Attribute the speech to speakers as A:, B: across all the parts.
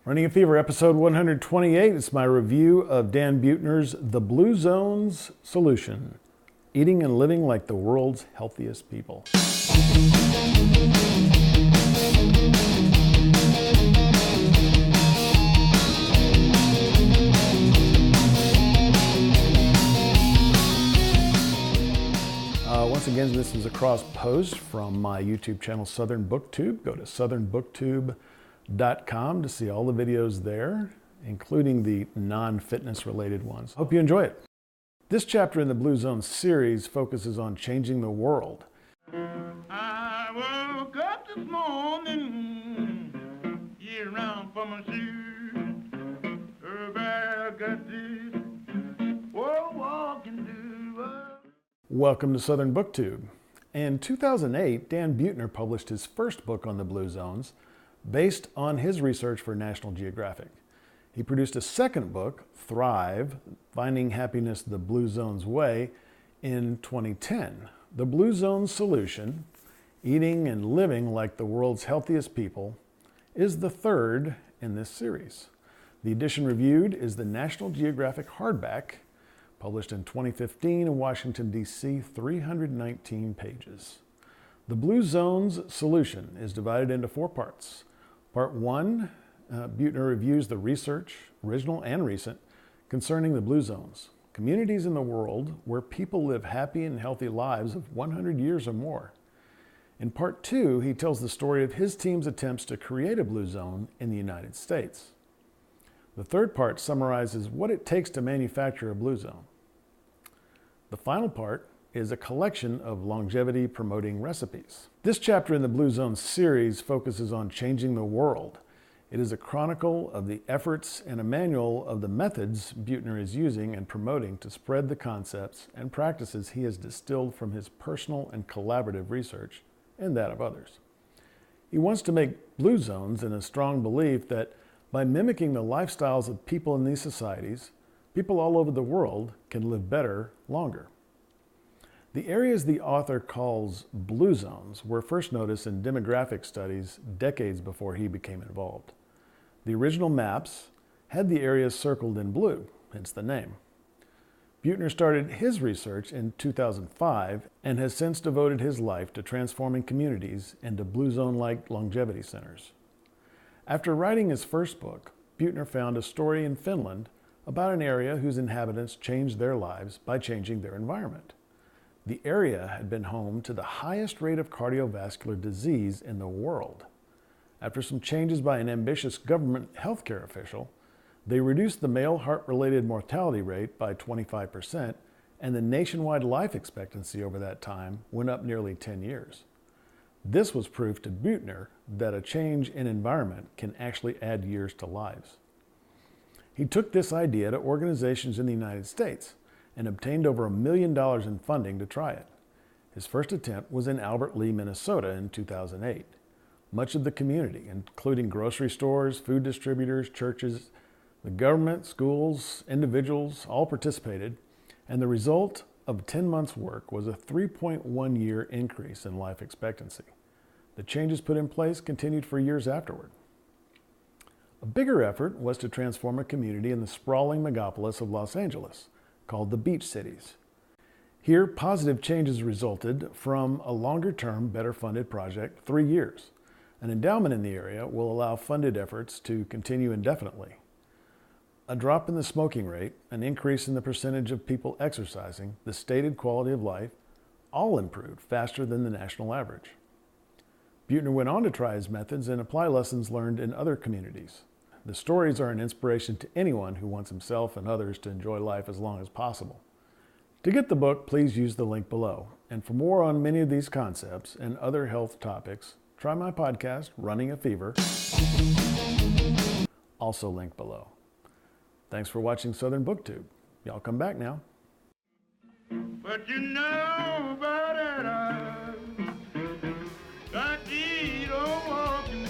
A: Running a Fever, episode 128. It's my review of Dan Buettner's The Blue Zones Solution, Eating and Living Like the World's Healthiest People. Once again, this is a cross post from my YouTube channel, Southern BookTube. Go to southernbooktube.com to see all the videos there, including the non-fitness related ones. Hope you enjoy it. This chapter in the Blue Zone series focuses on changing the world.
B: I woke up this morning, get around for my shoes. I got this, walking to
A: Welcome to Southern BookTube. In 2008, Dan Buettner published his first book on the Blue Zones based on his research for National Geographic. He produced a second book, Thrive, Finding Happiness the Blue Zones Way, in 2010. The Blue Zones Solution, Eating and Living Like the World's Healthiest People, is the third in this series. The edition reviewed is the National Geographic hardback, published in 2015 in Washington, D.C., 319 pages. The Blue Zones Solution is divided into 4 parts. Part 1, Buettner reviews the research, original and recent, concerning the Blue Zones, communities in the world where people live happy and healthy lives of 100 years or more. In Part 2, he tells the story of his team's attempts to create a Blue Zone in the United States. The third part summarizes what it takes to manufacture a Blue Zone. The final part is a collection of longevity-promoting recipes. This chapter in the Blue Zone series focuses on changing the world. It is a chronicle of the efforts and a manual of the methods Buettner is using and promoting to spread the concepts and practices he has distilled from his personal and collaborative research and that of others. He wants to make Blue Zones in a strong belief that by mimicking the lifestyles of people in these societies, people all over the world can live better, longer. The areas the author calls Blue Zones were first noticed in demographic studies decades before he became involved. The original maps had the areas circled in blue, hence the name. Buettner started his research in 2005 and has since devoted his life to transforming communities into Blue Zone-like longevity centers. After writing his first book, Buettner found a story in Finland about an area whose inhabitants changed their lives by changing their environment. The area had been home to the highest rate of cardiovascular disease in the world. After some changes by an ambitious government healthcare official, they reduced the male heart-related mortality rate by 25%, and the nationwide life expectancy over that time went up nearly 10 years. This was proof to Buettner that a change in environment can actually add years to lives. He took this idea to organizations in the United States and obtained over $1 million in funding to try it. His first attempt was in Albert Lea, Minnesota in 2008. Much of the community, including grocery stores, food distributors, churches, the government, schools, individuals, all participated, and the result of 10 months' work was a 3.1-year increase in life expectancy. The changes put in place continued for years afterward. A bigger effort was to transform a community in the sprawling megapolis of Los Angeles, called the Beach Cities. Here, positive changes resulted from a longer-term, better-funded project, 3 years. An endowment in the area will allow funded efforts to continue indefinitely. A drop in the smoking rate, an increase in the percentage of people exercising, the stated quality of life, all improved faster than the national average. Buettner went on to try his methods and apply lessons learned in other communities. The stories are an inspiration to anyone who wants himself and others to enjoy life as long as possible. To get the book, please use the link below. And for more on many of these concepts and other health topics, try my podcast, Running a Fever, also linked below. Thanks for watching Southern BookTube. Y'all come back now.
B: But you know about it, I eat or walking.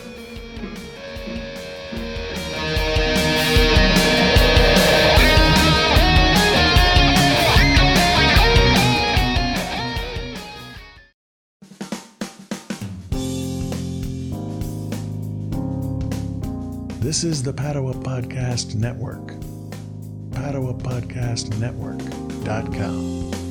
A: This is the Padua Podcast Network. PaduaPodcastNetwork.com.